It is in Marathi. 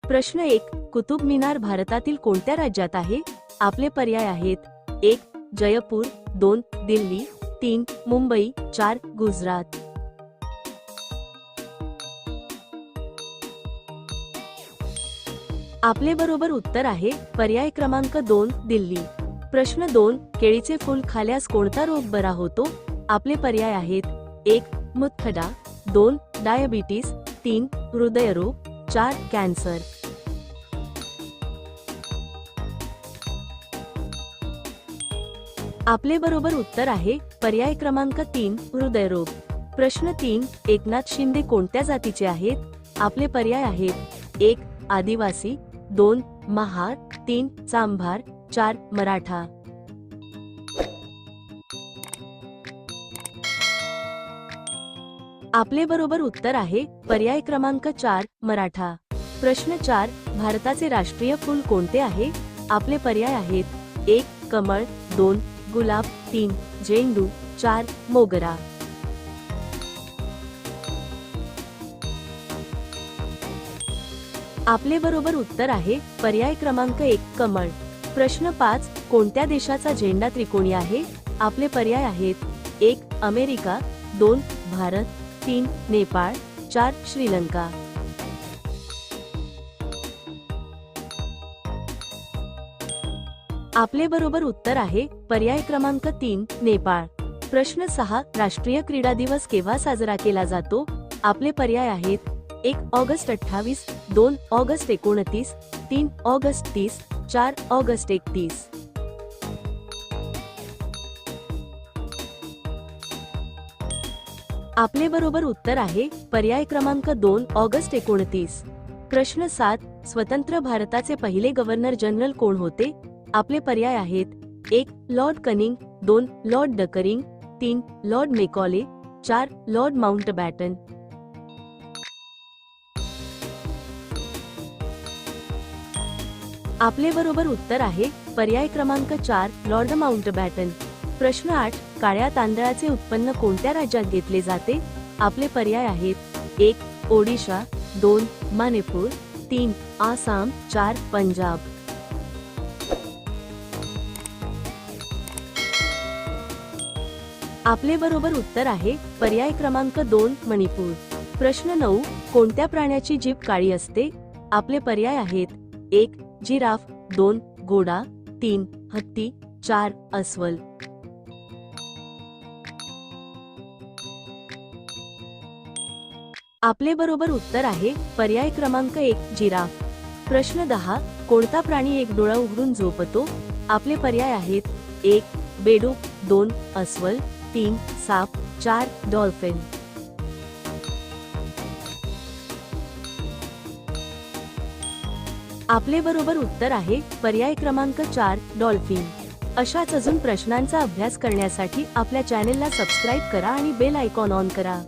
प्रश्न 1. कुतुब मिनार भारतातील कोणत्या राज्यात आहे? आपले पर्याय आहेत: 1. जयपूर, 2. दिल्ली, 3. मुंबई, 4. गुजरात. आपले बरोबर उत्तर आहे पर्याय क्रमांक 2. दिल्ली. प्रश्न 2. केळीचे फूल खाल्यास कोणता रोग बरा होतो? आपले पर्याय आहेत: 1. मुतखडा, 2. डायबिटीस, 3. हृदयरोग, 4. कॅन्सर. आपले बरोबर उत्तर आहे पर्याय क्रमांक 3. हृदयरोग. प्रश्न 3. एकनाथ शिंदे कोणत्या जातीचे आहेत? आपले पर्याय आहेत: 1. आदिवासी, 2. महार, 3. चांभार, 4. मराठा. आपले बरोबर उत्तर आहे पर्याय क्रमांक 4. मराठा. प्रश्न 4. भारताचे राष्ट्रीय फूल कोणते आहे? आपले पर्याय आहेत: 1. कमळ, 2. गुलाब, 3. झेंडू, 4. मोगरा. आपले बरोबर उत्तर आहे पर्याय क्रमांक 1. कमळ. प्रश्न 5. कोणत्या देशाचा झेंडा त्रिकोणी आहे? आपले पर्याय आहेत: 1. अमेरिका, 2. भारत, 3. नेपाळ, 4. श्रीलंका. आपले बरोबर उत्तर आहे पर्याय क्रमांक 3. नेपाळ. प्रश्न 6. राष्ट्रीय क्रीडा दिवस केव्हा साजरा केला जातो? आपले पर्याय आहेत: 1. ऑगस्ट 28, 2. ऑगस्ट 29, 3. ऑगस्ट 30, 4. ऑगस्ट 31. आपले बरोबर उत्तर आहे पर्याय क्रमांक 2. ऑगस्ट 29. प्रश्न 7. स्वतंत्र भारताचे पहिले गव्हर्नर जनरल कोण होते? आपले पर्याय आहेत: 1. Lord Canning, 2. Lord Dufferin, 3. Lord Macaulay, 4. Lord Mountbatten. आपले बरोबर उत्तर आहे पर्याय क्रमांक 4. Lord Mountbatten. प्रश्न 8. काळ्या तांदळाचे उत्पन्न कोणत्या राज्यात घेतले जाते? आपले पर्याय आहेत: 1. ओडिशा, 2. मणिपूर, 3. आसाम, 4. पंजाब. आपले बरोबर उत्तर आहे पर्याय क्रमांक 2. मणिपूर. प्रश्न 9. कोणत्या प्राण्याची जीभ काळी असते? आपले पर्याय आहेत: 1. जिराफ, 2. घोडा, 3. हत्ती, 4. अस्वल. आपले बरोबर उत्तर आहे पर्याय क्रमांक 1. जिराफ. प्रश्न 10. कोणता प्राणी एक डोळा उघडून झोपतो? आपले पर्याय आहेत: 1. बेडूक, 2. अस्वल, 3. साप, 4. डॉल्फिन. आपले बरोबर उत्तर आहे पर्याय क्रमांक 4. डॉल्फिन. अशाच अजून प्रश्नांचा अभ्यास करण्यासाठी आपल्या चॅनेलला सबस्क्राईब करा आणि बेल आयकॉन ऑन करा.